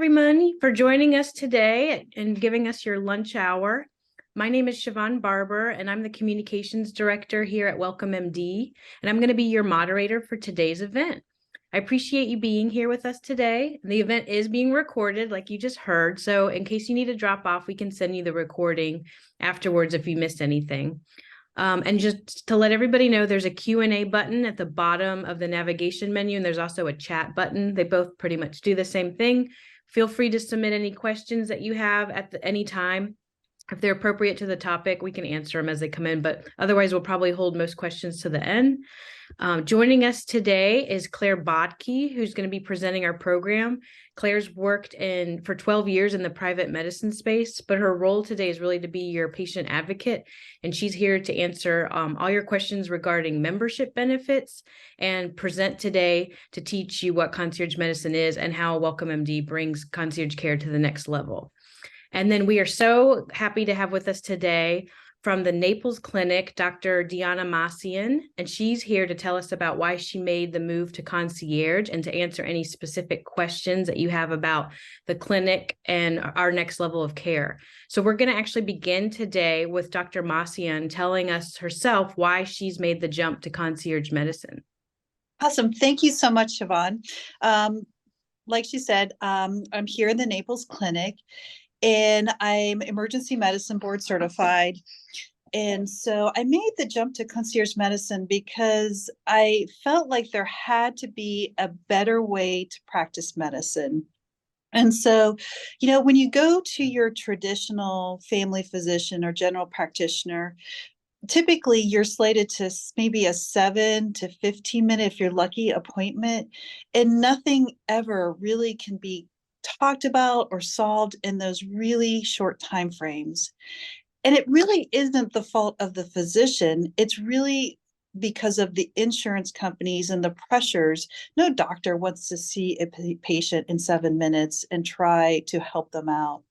everyone, for joining us today and giving us your lunch hour. My name is Siobhan Barber, and I'm the Communications Director here at WellcomeMD, and I'm going to be your moderator for today's event. I appreciate you being here with us today. The event is being recorded, like you just heard, so in case you need to drop off, we can send you the recording afterwards if you missed anything. And just to let everybody know, there's a Q&A button at the bottom of the navigation menu, and there's also a chat button. They both pretty much do the same thing. Feel free to submit any questions that you have at any time. If they're appropriate to the topic, we can answer them as they come in, but otherwise we'll probably hold most questions to the end. Joining us today is Claire Bodke, who's going to be presenting our program. Claire's worked for 12 years in the private medicine space, but her role today is really to be your patient advocate, and she's here to answer all your questions regarding membership benefits and present today to teach you what concierge medicine is and how WellcomeMD brings concierge care to the next level. And then we are so happy to have with us today from the Naples clinic, Dr. Deanna Massian, and she's here to tell us about why she made the move to concierge and to answer any specific questions that you have about the clinic and our next level of care. So we're going to actually begin today with Dr. Massian telling us herself why she's made the jump to concierge medicine. Awesome. Thank you so much, Siobhan. Like she said, I'm here in the Naples clinic, and I'm emergency medicine board certified. And so I made the jump to concierge medicine because I felt like there had to be a better way to practice medicine. And so, when you go to your traditional family physician or general practitioner, typically you're slated to maybe a 7 to 15 minute, if you're lucky, appointment, and nothing ever really can be talked about or solved in those really short time frames. And it really isn't the fault of the physician. It's really because of the insurance companies and the pressures. No doctor wants to see a patient in 7 minutes and try to help them out.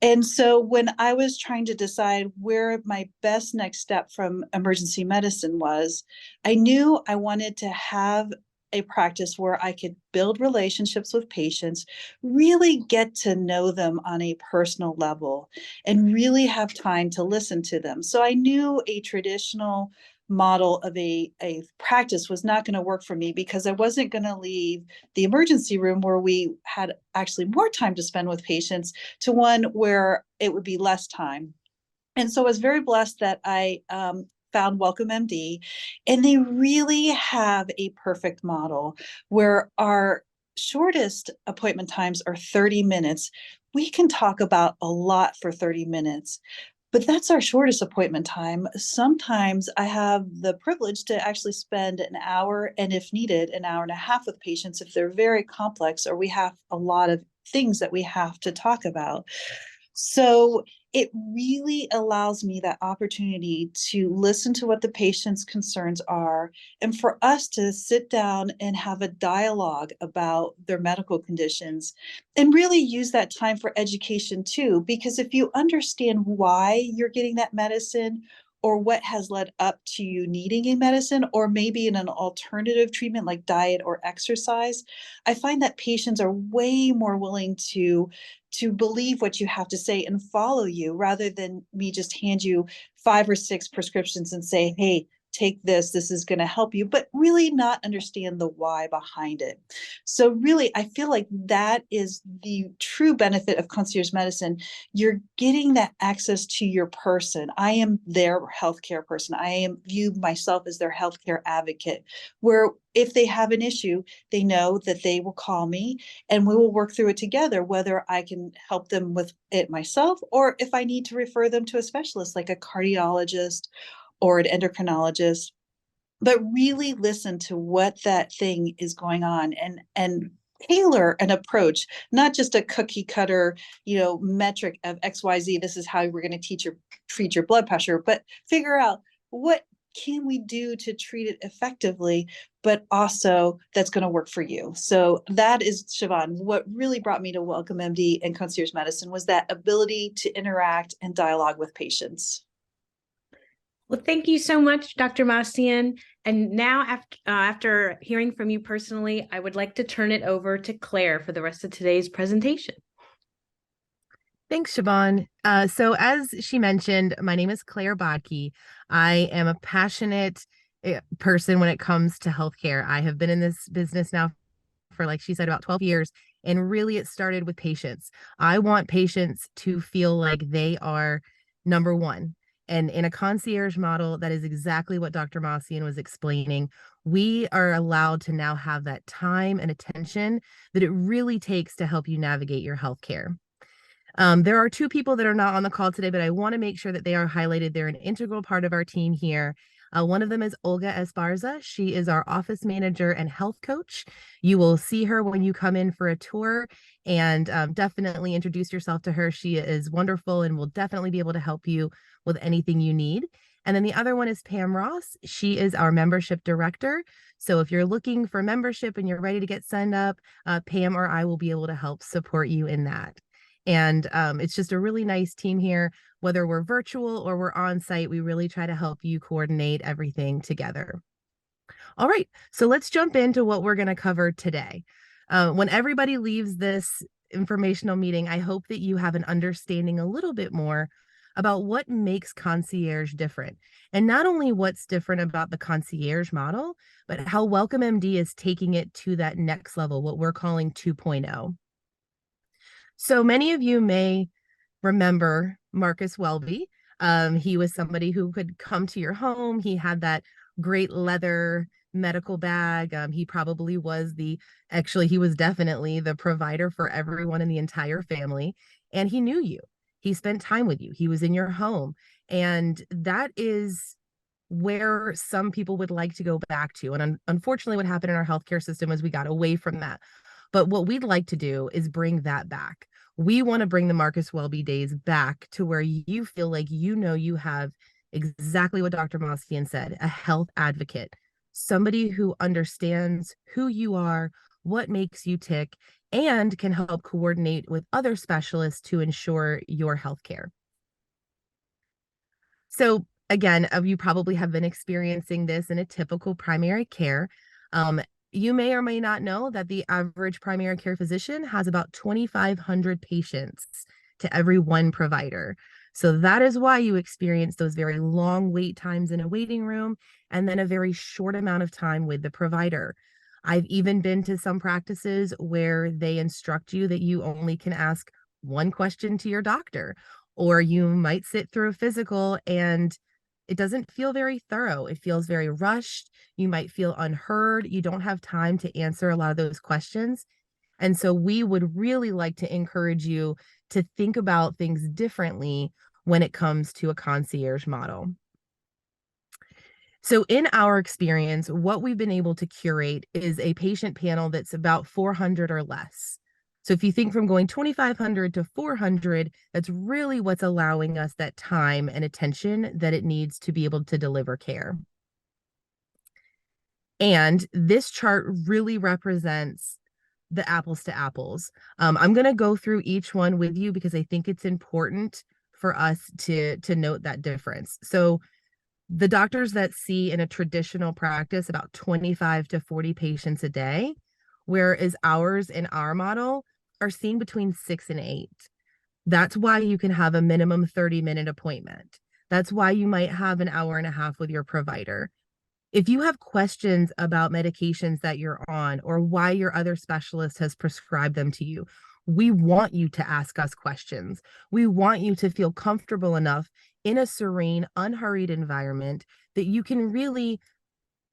And so when I was trying to decide where my best next step from emergency medicine was, I knew I wanted to have a practice where I could build relationships with patients, really get to know them on a personal level, and really have time to listen to them. So I knew a traditional model of a practice was not going to work for me, because I wasn't going to leave the emergency room where we had actually more time to spend with patients to one where it would be less time. And so I was very blessed that I found WellcomeMD, and they really have a perfect model where our shortest appointment times are 30 minutes. We can talk about a lot for 30 minutes. But that's our shortest appointment time. Sometimes I have the privilege to actually spend an hour, and if needed, an hour and a half with patients if they're very complex or we have a lot of things that we have to talk about. So it really allows me that opportunity to listen to what the patient's concerns are, and for us to sit down and have a dialogue about their medical conditions, and really use that time for education too. Because if you understand why you're getting that medicine, or what has led up to you needing a medicine, or maybe in an alternative treatment like diet or exercise, I find that patients are way more willing to believe what you have to say and follow you, rather than me just hand you 5 or 6 prescriptions and say, hey, take this is going to help you, but really not understand the why behind it. So really, I feel like that is the true benefit of concierge medicine. You're getting that access to your person. I am their healthcare person. I view myself as their healthcare advocate, where if they have an issue, they know that they will call me and we will work through it together, whether I can help them with it myself, or if I need to refer them to a specialist like a cardiologist or an endocrinologist. But really listen to what that thing is going on, and tailor an approach, not just a cookie cutter, metric of XYZ. This is how we're going to treat your blood pressure, but figure out what can we do to treat it effectively, but also that's going to work for you. So that is, Siobhan, what really brought me to WellcomeMD and concierge medicine was that ability to interact and dialogue with patients. Well, thank you so much, Dr. Mastian. And now, after hearing from you personally, I would like to turn it over to Claire for the rest of today's presentation. Thanks, Siobhan. So as she mentioned, my name is Claire Bodke. I am a passionate person when it comes to healthcare. I have been in this business now for, like she said, about 12 years. And really, it started with patients. I want patients to feel like they are number one. And in a concierge model, that is exactly what Dr. Massian was explaining. We are allowed to now have that time and attention that it really takes to help you navigate your healthcare. There are two people that are not on the call today, but I want to make sure that they are highlighted. They're an integral part of our team here. One of them is Olga Esparza. She is our office manager and health coach. You will see her when you come in for a tour, and definitely introduce yourself to her. She is wonderful and will definitely be able to help you with anything you need. And then the other one is Pam Ross. She is our membership director. So if you're looking for membership and you're ready to get signed up, Pam or I will be able to help support you in that. And it's just a really nice team here. Whether we're virtual or we're on site, we really try to help you coordinate everything together. All right, so let's jump into what we're going to cover today. When everybody leaves this informational meeting, I hope that you have an understanding a little bit more about what makes concierge different. And not only what's different about the concierge model, but how WelcomeMD is taking it to that next level, what we're calling 2.0. So many of you may remember Marcus Welby. He was somebody who could come to your home. He had that great leather medical bag. He was definitely the provider for everyone in the entire family. And he knew you. He spent time with you. He was in your home. And that is where some people would like to go back to. And unfortunately, what happened in our healthcare system is we got away from that. But what we'd like to do is bring that back. We want to bring the Marcus Welby days back to where you feel like you have exactly what Dr. Moskian said, a health advocate, somebody who understands who you are, what makes you tick, and can help coordinate with other specialists to ensure your health care. So again, you probably have been experiencing this in a typical primary care. You may or may not know that the average primary care physician has about 2,500 patients to every one provider. So that is why you experience those very long wait times in a waiting room and then a very short amount of time with the provider. I've even been to some practices where they instruct you that you only can ask one question to your doctor, or you might sit through a physical and it doesn't feel very thorough. It feels very rushed. You might feel unheard. You don't have time to answer a lot of those questions. And so we would really like to encourage you to think about things differently when it comes to a concierge model. So in our experience, what we've been able to curate is a patient panel that's about 400 or less. So if you think from going 2,500 to 400, that's really what's allowing us that time and attention that it needs to be able to deliver care. And this chart really represents the apples to apples. I'm going to go through each one with you because I think it's important for us to note that difference. So the doctors that see in a traditional practice about 25 to 40 patients a day, whereas ours in our model are seeing between 6 and 8. That's why you can have a minimum 30-minute appointment. That's why you might have an hour and a half with your provider. If you have questions about medications that you're on or why your other specialist has prescribed them to you, we want you to ask us questions. We want you to feel comfortable enough in a serene, unhurried environment that you can really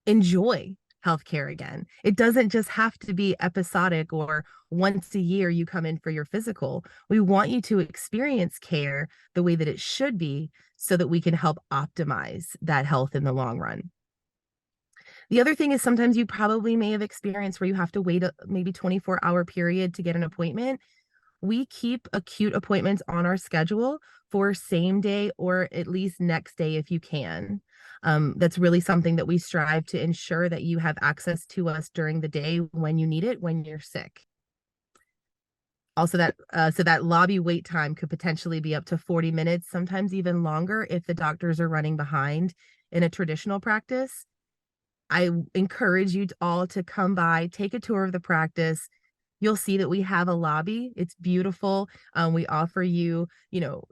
enjoy healthcare again. It doesn't just have to be episodic or once a year you come in for your physical. We want you to experience care the way that it should be so that we can help optimize that health in the long run. The other thing is sometimes you probably may have experienced where you have to wait a maybe 24-hour period to get an appointment. We keep acute appointments on our schedule for same day or at least next day if you can. That's really something that we strive to ensure that you have access to us during the day when you need it, when you're sick. Also that lobby wait time could potentially be up to 40 minutes, sometimes even longer if the doctors are running behind in a traditional practice. I encourage you all to come by, take a tour of the practice. You'll see that we have a lobby. It's beautiful. We offer you,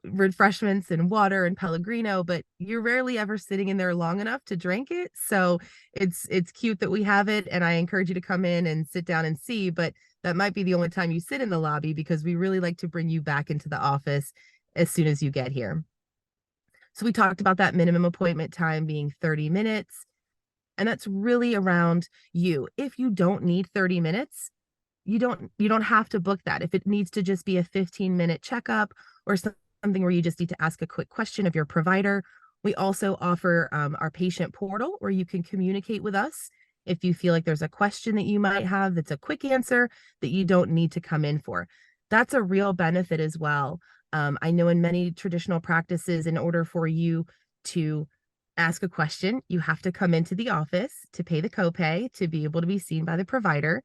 refreshments and water and Pellegrino, but you're rarely ever sitting in there long enough to drink it. So it's cute that we have it, and I encourage you to come in and sit down and see. But that might be the only time you sit in the lobby, because we really like to bring you back into the office as soon as you get here. So we talked about that minimum appointment time being 30 minutes. And that's really around you. If you don't need 30 minutes, you don't have to book that. If it needs to just be a 15-minute checkup or something where you just need to ask a quick question of your provider, we also offer our patient portal where you can communicate with us if you feel like there's a question that you might have that's a quick answer that you don't need to come in for. That's a real benefit as well. I know in many traditional practices, in order for you to ask a question, you have to come into the office to pay the copay to be able to be seen by the provider.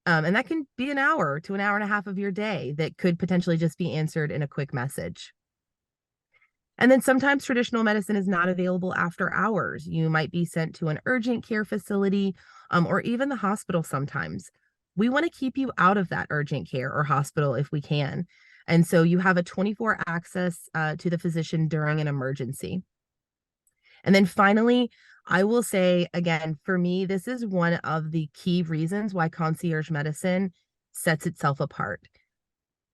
And that can be an hour to an hour and a half of your day that could potentially just be answered in a quick message. And then sometimes traditional medicine is not available after hours. You might be sent to an urgent care facility, or even the hospital sometimes. We want to keep you out of that urgent care or hospital if we can. And so you have a 24 access to the physician during an emergency. And then finally, I will say again, for me, this is one of the key reasons why concierge medicine sets itself apart.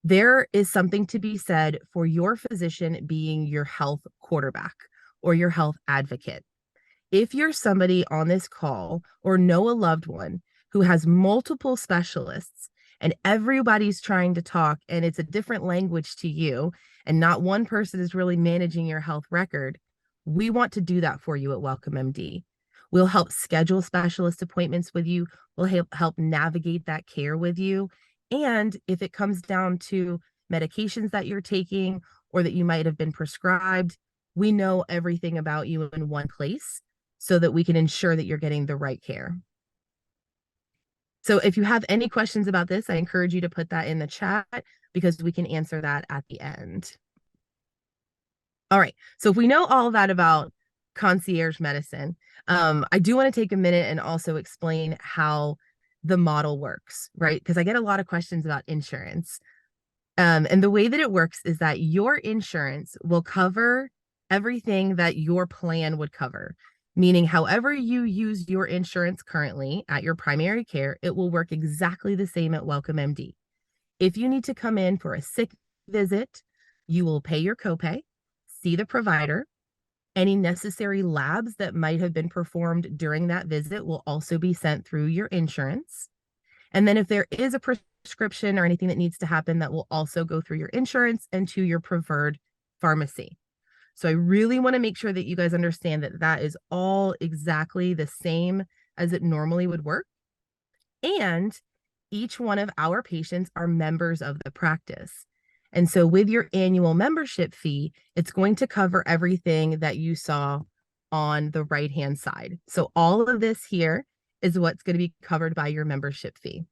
There is something to be said for your physician being your health quarterback or your health advocate. If you're somebody on this call or know a loved one who has multiple specialists and everybody's trying to talk and it's a different language to you and not one person is really managing your health record, we want to do that for you at WellcomeMD. We'll help schedule specialist appointments with you. We'll help navigate that care with you. And if it comes down to medications that you're taking or that you might have been prescribed, we know everything about you in one place so that we can ensure that you're getting the right care. So if you have any questions about this, I encourage you to put that in the chat because we can answer that at the end. All right. So if we know all that about concierge medicine, I do want to take a minute and also explain how the model works, right? Because I get a lot of questions about insurance. And the way that it works is that your insurance will cover everything that your plan would cover, meaning however you use your insurance currently at your primary care, it will work exactly the same at WellcomeMD. If you need to come in for a sick visit, you will pay your copay, see the provider. Any necessary labs that might have been performed during that visit will also be sent through your insurance. And then if there is a prescription or anything that needs to happen, that will also go through your insurance and to your preferred pharmacy. So I really want to make sure that you guys understand that that is all exactly the same as it normally would work. And each one of our patients are members of the practice. And so with your annual membership fee, it's going to cover everything that you saw on the right-hand side. So all of this here is what's going to be covered by your membership fee.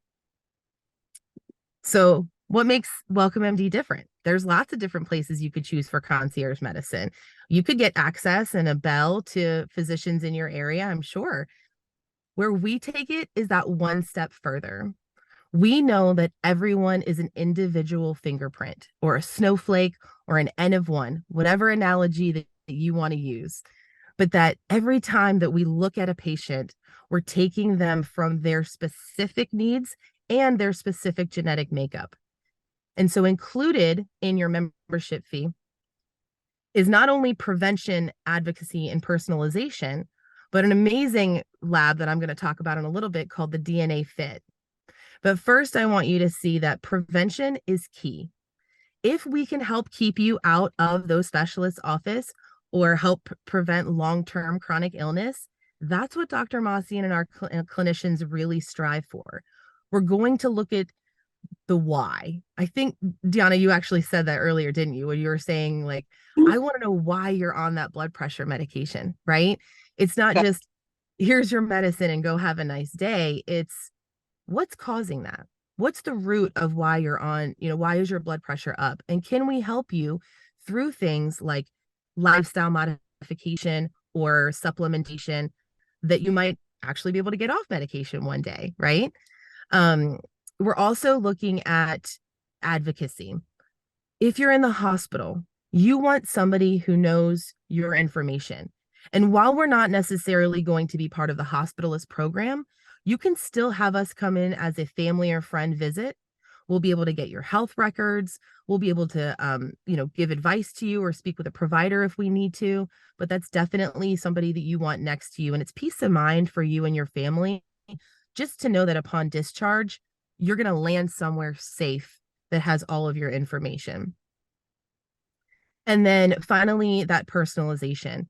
So what makes WellcomeMD different? There's lots of different places you could choose for concierge medicine. You could get access and a bell to physicians in your area, I'm sure. Where we take it is that one step further. We know that everyone is an individual fingerprint or a snowflake or an N of one, whatever analogy that you want to use. But that every time that we look at a patient, we're taking them from their specific needs and their specific genetic makeup. And so included in your membership fee is not only prevention, advocacy, and personalization, but an amazing lab that I'm going to talk about in a little bit called the DNA Fit. But first, I want you to see that prevention is key. If we can help keep you out of those specialists' office or help prevent long-term chronic illness, that's what Dr. Mossian and our clinicians really strive for. We're going to look at the why. I think, Deanna, you actually said that earlier, didn't you? When you were saying, like, I want to know why you're on that blood pressure medication, right? It's not just, here's your medicine and go have a nice day. It's, what's causing that? what's the root of why you're on, why is your blood pressure up? And can we help you through things like lifestyle modification or supplementation that you might actually be able to get off medication one day, right? Um, we're also looking at advocacy. If you're in the hospital, you want somebody who knows your information. And while we're not necessarily going to be part of the hospitalist program, you can still have us come in as a family or friend visit. We'll be able to get your health records. We'll be able to, give advice to you or speak with a provider if we need to. But that's definitely somebody that you want next to you. And it's peace of mind for you and your family just to know that upon discharge, you're going to land somewhere safe that has all of your information. And then finally, that personalization.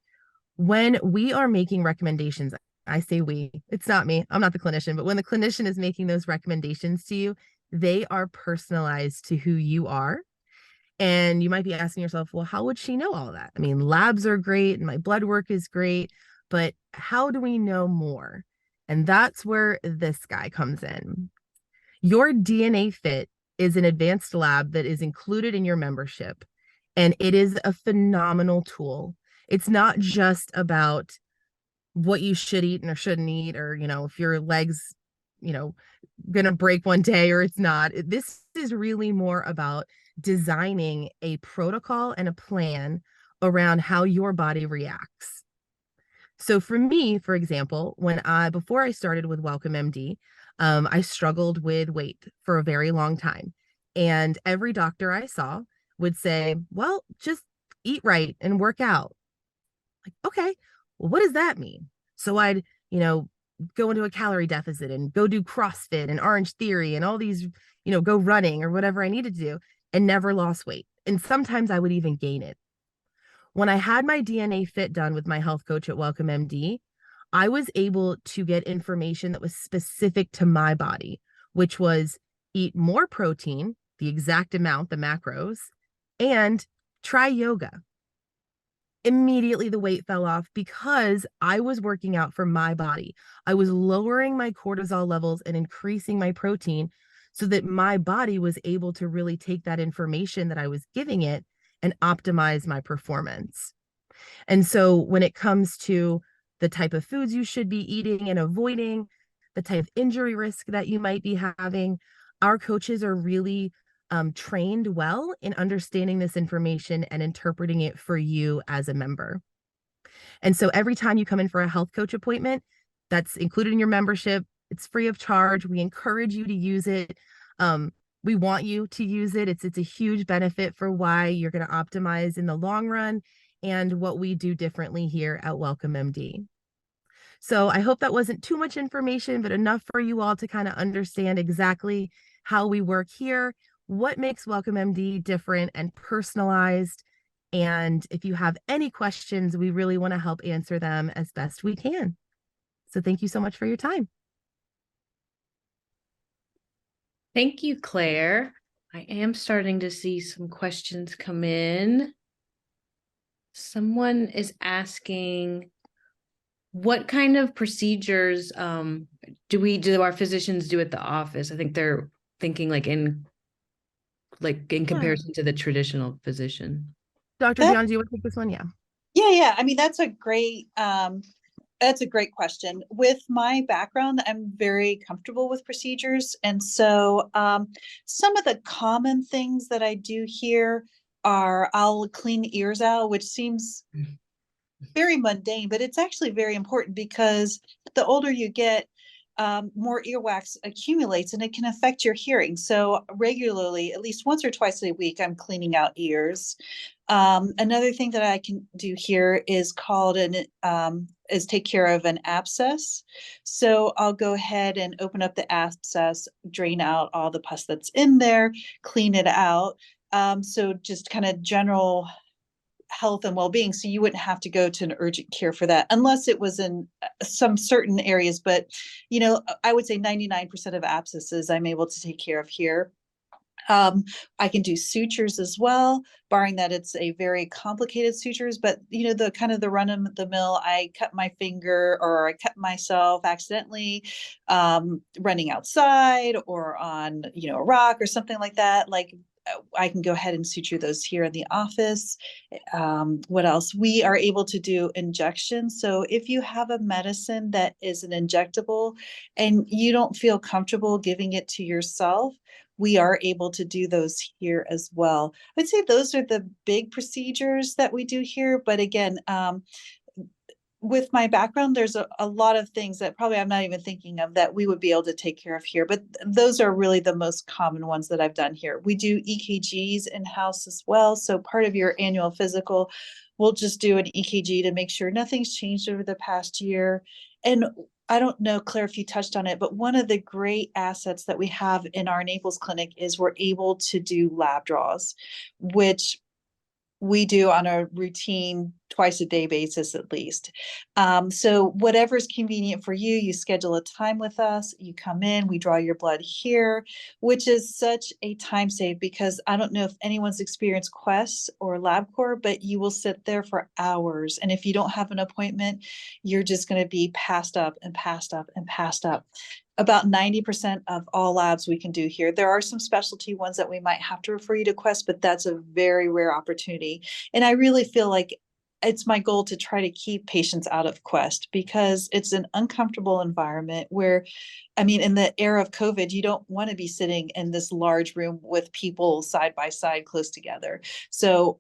When we are making recommendations, I say we, it's not me, I'm not the clinician, but when the clinician is making those recommendations to you, they are personalized to who you are. And you might be asking yourself, well, how would she know all of that? I mean, labs are great and my blood work is great, but how do we know more? And that's where this guy comes in. Your DNA Fit is an advanced lab that is included in your membership, and it is a phenomenal tool. It's not just about what you should eat and or shouldn't eat, or, if your legs, gonna break one day or it's not. This is really more about designing a protocol and a plan around how your body reacts. So for me, for example, before I started with WellcomeMD, I struggled with weight for a very long time. And every doctor I saw would say, well, just eat right and work out. Like, okay, well, what does that mean? So I'd, go into a calorie deficit and go do CrossFit and Orange Theory and all these, go running or whatever I needed to do, and never lost weight. And sometimes I would even gain it. When I had my DNA Fit done with my health coach at WelcomeMD, I was able to get information that was specific to my body, which was eat more protein, the exact amount, the macros, and try yoga. Immediately the weight fell off because I was working out for my body. I was lowering my cortisol levels and increasing my protein so that my body was able to really take that information that I was giving it and optimize my performance. And so when it comes to the type of foods you should be eating and avoiding, the type of injury risk that you might be having, our coaches are really trained well in understanding this information and interpreting it for you as a member. And so every time you come in for a health coach appointment, that's included in your membership. It's free of charge. We encourage you to use it. We want you to use it. It's a huge benefit for why you're going to optimize in the long run and what we do differently here at WelcomeMD. So I hope that wasn't too much information, but enough for you all to kind of understand exactly how we work here, what makes WelcomeMD different and personalized. And if you have any questions, we really want to help answer them as best we can. So thank you so much for your time. Thank you, Claire. I am starting to see some questions come in. Someone is asking, what kind of procedures do our physicians do at the office? I think they're thinking in comparison to the traditional physician. Dr. Deanna, do you want to take this one? Yeah. Yeah. I mean, that's a great question. With my background, I'm very comfortable with procedures. And so some of the common things that I do here are I'll clean ears out, which seems very mundane, but it's actually very important because the older you get, more earwax accumulates and it can affect your hearing. So regularly, at least once or twice a week, I'm cleaning out ears. Another thing that I can do here is is take care of an abscess. So I'll go ahead and open up the abscess, drain out all the pus that's in there, clean it out. So just kind of general health and well-being. So you wouldn't have to go to an urgent care for that unless it was in some certain areas. But, I would say 99% of abscesses I'm able to take care of here. I can do sutures as well, barring that it's a very complicated sutures, but the kind of the run of the mill, I cut my finger or I cut myself accidentally, running outside or on, a rock or something like that. Like I can go ahead and suture those here in the office. What else? We are able to do injections. So if you have a medicine that is an injectable and you don't feel comfortable giving it to yourself, we are able to do those here as well. I'd say those are the big procedures that we do here. But again, with my background, there's a lot of things that probably I'm not even thinking of that we would be able to take care of here. But those are really the most common ones that I've done here. We do EKGs in-house as well. So part of your annual physical, we'll just do an EKG to make sure nothing's changed over the past year. And I don't know, Claire, if you touched on it, but one of the great assets that we have in our Naples clinic is we're able to do lab draws, which we do on a routine twice a day basis at least. So whatever's convenient for you, you schedule a time with us, you come in, we draw your blood here, which is such a time save because I don't know if anyone's experienced Quest or LabCorp, but you will sit there for hours. And if you don't have an appointment, you're just going to be passed up and passed up and passed up. About 90% of all labs we can do here. There are some specialty ones that we might have to refer you to Quest, but that's a very rare opportunity. And I really feel like it's my goal to try to keep patients out of Quest because it's an uncomfortable environment where, I mean, in the era of COVID, you don't want to be sitting in this large room with people side by side close together. So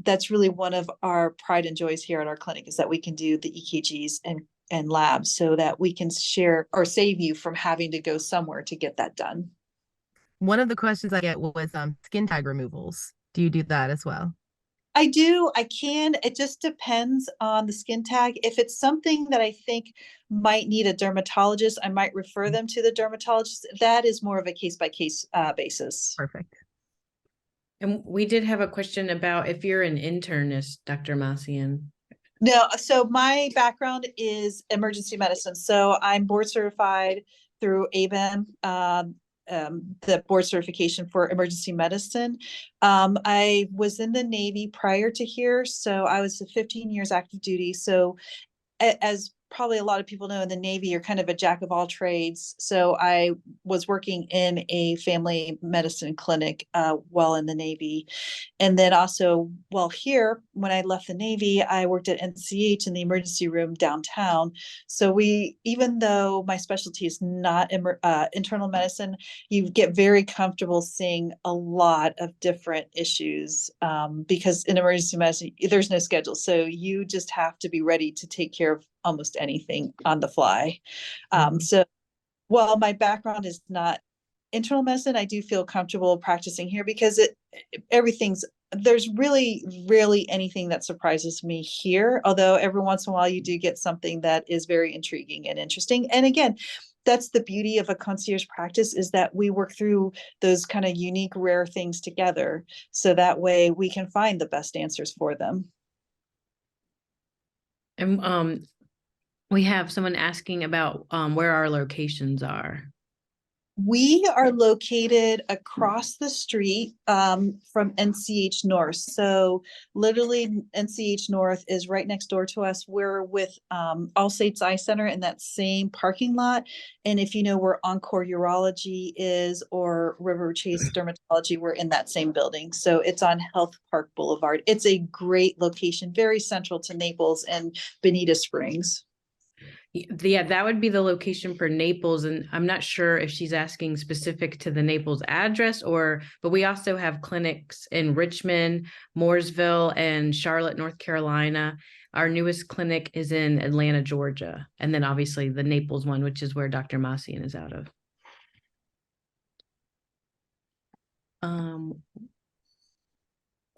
that's really one of our pride and joys here at our clinic is that we can do the EKGs and labs so that we can share or save you from having to go somewhere to get that done. One of the questions I get was skin tag removals. Do you do that as well? I do. I can. It just depends on the skin tag. If it's something that I think might need a dermatologist, I might refer them to the dermatologist. That is more of a case by case basis. Perfect. And we did have a question about if you're an internist, Dr. Massian. No, so my background is emergency medicine. So I'm board certified through ABEM, the board certification for emergency medicine. I was in the Navy prior to here. So I was 15 years active duty. So as probably a lot of people know, in the Navy, you're kind of a jack of all trades. So I was working in a family medicine clinic while in the Navy. And then also while here, when I left the Navy, I worked at NCH in the emergency room downtown. So even though my specialty is not internal medicine, you get very comfortable seeing a lot of different issues because in emergency medicine, there's no schedule. So you just have to be ready to take care of almost anything on the fly. So while my background is not internal medicine, I do feel comfortable practicing here because there's really rarely anything that surprises me here. Although every once in a while you do get something that is very intriguing and interesting. And again, that's the beauty of a concierge practice is that we work through those kind of unique, rare things together. So that way we can find the best answers for them. And we have someone asking about where our locations are. We are located across the street from NCH North. So literally NCH North is right next door to us. We're with All Saints Eye Center in that same parking lot. And if you know where Encore Urology is or River Chase Dermatology, we're in that same building. So it's on Health Park Boulevard. It's a great location, very central to Naples and Bonita Springs. Yeah, that would be the location for Naples. And I'm not sure if she's asking specific to the Naples address but we also have clinics in Richmond, Mooresville, and Charlotte, North Carolina. Our newest clinic is in Atlanta, Georgia. And then obviously the Naples one, which is where Dr. Massian is out of.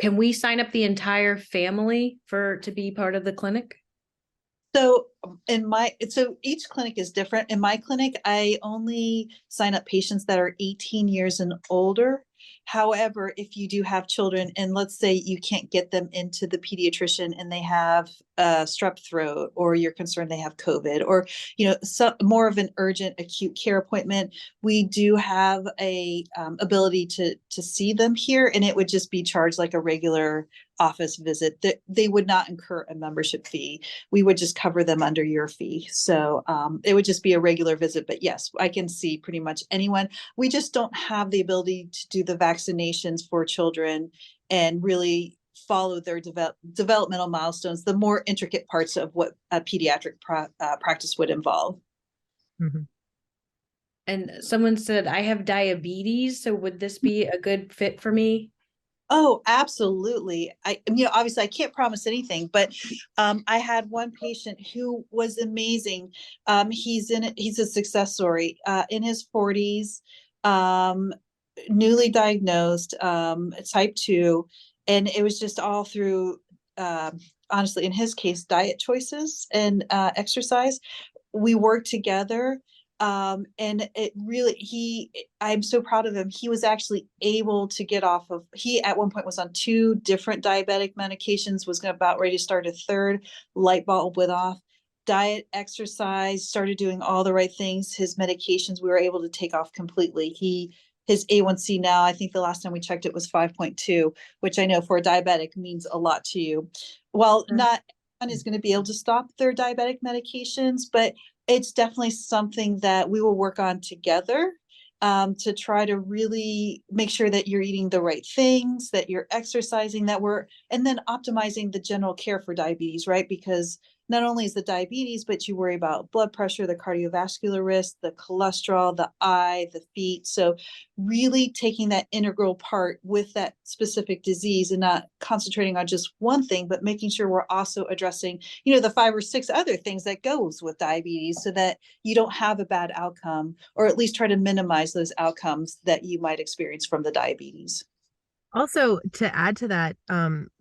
Can we sign up the entire family to be part of the clinic? So each clinic is different. In my clinic, I only sign up patients that are 18 years and older. However, if you do have children and let's say you can't get them into the pediatrician and they have strep throat, or you're concerned they have COVID, or, more of an urgent acute care appointment, we do have a ability to see them here, and it would just be charged like a regular office visit. That they would not incur a membership fee. We would just cover them under your fee. So it would just be a regular visit. But yes, I can see pretty much anyone. We just don't have the ability to do the vaccinations for children and really follow their developmental milestones, the more intricate parts of what a pediatric practice would involve. Mm-hmm. And someone said, I have diabetes, so would this be a good fit for me? Oh, absolutely. Obviously I can't promise anything, but I had one patient who was amazing. He's a success story, in his 40s, newly diagnosed, type 2. And it was just all through, honestly, in his case, diet choices and exercise. We worked together, and it really, I'm so proud of him. He was actually able to get off of, he at one point was on 2 different diabetic medications, was about ready to start a third. Light bulb went off. Diet, exercise, started doing all the right things. His medications we were able to take off completely. His A1C now, I think the last time we checked it was 5.2, which I know for a diabetic means a lot to you. Well, not everyone is going to be able to stop their diabetic medications, but it's definitely something that we will work on together, to try to really make sure that you're eating the right things, that you're exercising, and then optimizing the general care for diabetes, right? Because not only is the diabetes, but you worry about blood pressure, the cardiovascular risk, the cholesterol, the eye, the feet. So really taking that integral part with that specific disease and not concentrating on just one thing, but making sure we're also addressing, the 5 or 6 other things that goes with diabetes, so that you don't have a bad outcome, or at least try to minimize those outcomes that you might experience from the diabetes. Also, to add to that,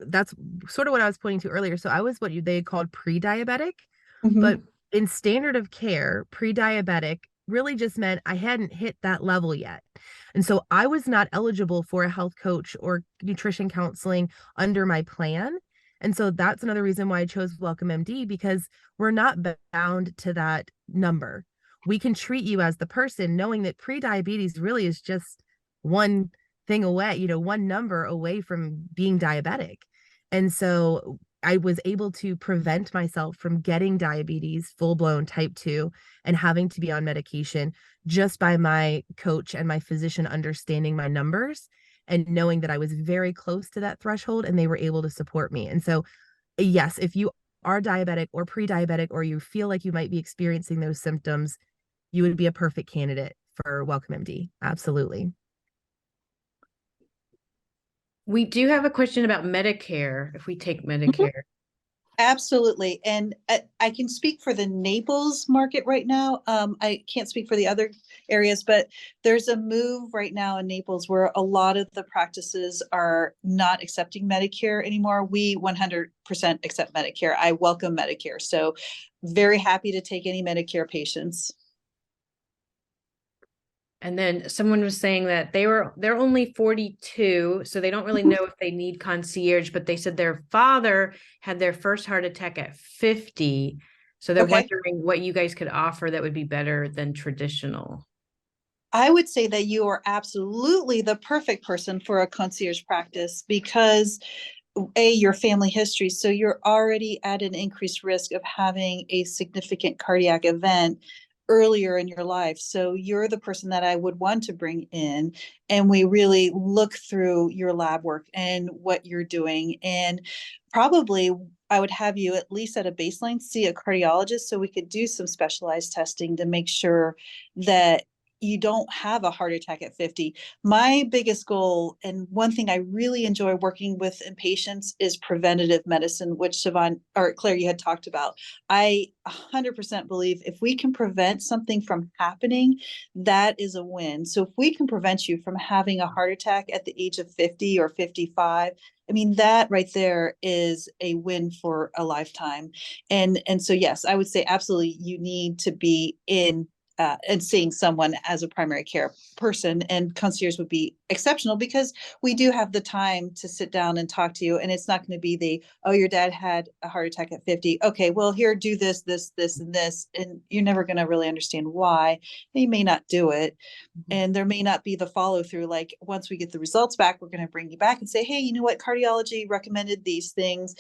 that's sort of what I was pointing to earlier. So I was what they called pre-diabetic, but Mhm. in standard of care, pre-diabetic really just meant I hadn't hit that level yet. And so I was not eligible for a health coach or nutrition counseling under my plan. And so that's another reason why I chose Welcome MD, because we're not bound to that number. We can treat you as the person, knowing that pre-diabetes really is just one thing away, one number away from being diabetic. And so I was able to prevent myself from getting diabetes, full blown type 2, and having to be on medication, just by my coach and my physician understanding my numbers and knowing that I was very close to that threshold, and they were able to support me. And so, yes, if you are diabetic or pre diabetic, or you feel like you might be experiencing those symptoms, you would be a perfect candidate for Welcome MD. Absolutely. We do have a question about Medicare, if we take Medicare. Absolutely. And I can speak for the Naples market right now. I can't speak for the other areas, but there's a move right now in Naples where a lot of the practices are not accepting Medicare anymore. We 100% accept Medicare. I welcome Medicare. So very happy to take any Medicare patients. And then someone was saying that they're only 42, so they don't really know if they need concierge, but they said their father had their first heart attack at 50. So they're Okay. wondering what you guys could offer that would be better than traditional. I would say that you are absolutely the perfect person for a concierge practice, because your family history. So you're already at an increased risk of having a significant cardiac event earlier in your life. So you're the person that I would want to bring in. And we really look through your lab work and what you're doing. And probably I would have you at least at a baseline see a cardiologist, so we could do some specialized testing to make sure that you don't have a heart attack at 50. My biggest goal, and one thing I really enjoy working with in patients, is preventative medicine, which Siobhan or Claire, you had talked about. I 100% believe if we can prevent something from happening, that is a win. So if we can prevent you from having a heart attack at the age of 50 or 55, I mean, that right there is a win for a lifetime. And so, yes, I would say absolutely you need to be in and seeing someone as a primary care person, and concierge would be exceptional because we do have the time to sit down and talk to you, and it's not going to be the, oh, your dad had a heart attack at 50, okay, well, here, do this, this, this, and this, and you're never going to really understand why. They may not do it, and there may not be the follow through. Like, once we get the results back, we're going to bring you back and say, hey, you know what, cardiology recommended these things,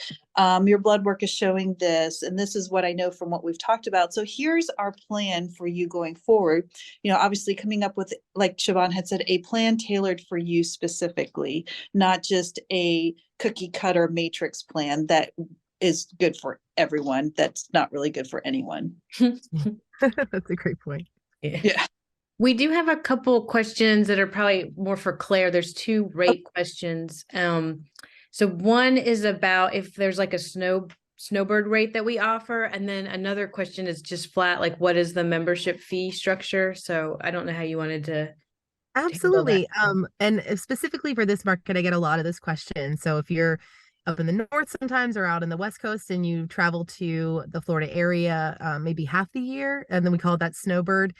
your blood work is showing this, and this is what I know from what we've talked about, so here's our plan for you going forward. Obviously coming up with, like Siobhan had said, a plan tailored for you specifically, not just a cookie cutter matrix plan that is good for everyone. That's not really good for anyone. That's a great point. Yeah. We do have a couple questions that are probably more for Claire. There's two rate questions. So one is about if there's like a snowbird rate that we offer, and then another question is just flat, like what is the membership fee structure? So I don't know how you wanted to. Absolutely. And specifically for this market, I get a lot of this question. So if you're up in the north sometimes or out in the West Coast and you travel to the Florida area, maybe half the year, and then we call that snowbird,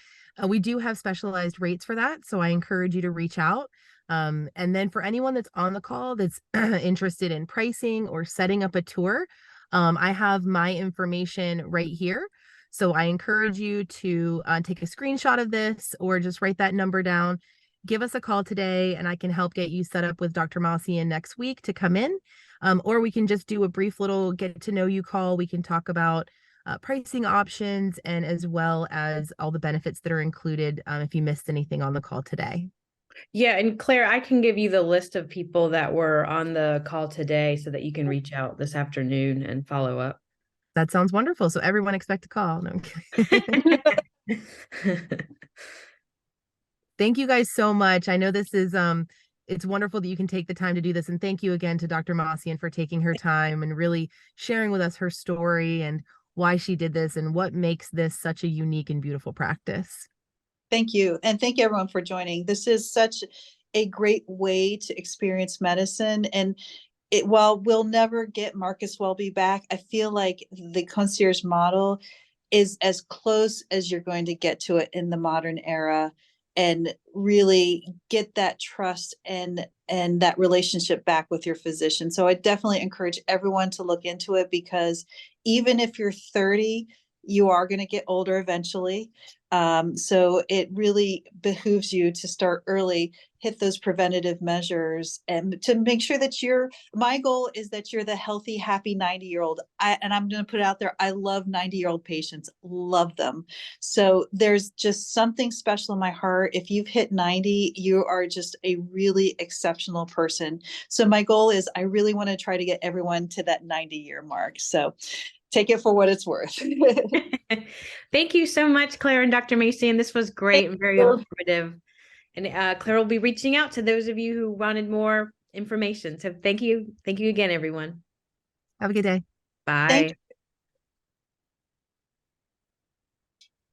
we do have specialized rates for that. So I encourage you to reach out. And then for anyone that's on the call that's interested in pricing or setting up a tour, I have my information right here. So I encourage you to take a screenshot of this or just write that number down. Give us a call today and I can help get you set up with Dr. Mossian next week to come in. Or we can just do a brief little get to know you call. We can talk about pricing options and as well as all the benefits that are included if you missed anything on the call today. Yeah, and Claire, I can give you the list of people that were on the call today so that you can reach out this afternoon and follow up. That sounds wonderful. So everyone expect a call. No, I'm kidding. Thank you guys so much. I know this is it's wonderful that you can take the time to do this. And thank you again to Dr. Mossian for taking her time and really sharing with us her story and why she did this and what makes this such a unique and beautiful practice. Thank you. And thank you everyone for joining. This is such a great way to experience medicine. And while we'll never get Marcus Welby back, I feel like the concierge model is as close as you're going to get to it in the modern era, and really get that trust and that relationship back with your physician. So I definitely encourage everyone to look into it, because even if you're 30, you are going to get older eventually. So it really behooves you to start early, hit those preventative measures, and to make sure that my goal is that you're the healthy, happy 90-year-old. And I'm going to put it out there, I love 90-year-old patients, love them. So there's just something special in my heart. If you've hit 90, you are just a really exceptional person. So my goal is I really want to try to get everyone to that 90-year mark. So take it for what it's worth. Thank you so much, Claire and Dr. Macy. And this was great and very informative. And Claire will be reaching out to those of you who wanted more information. So thank you. Thank you again, everyone. Have a good day. Bye. Thank you.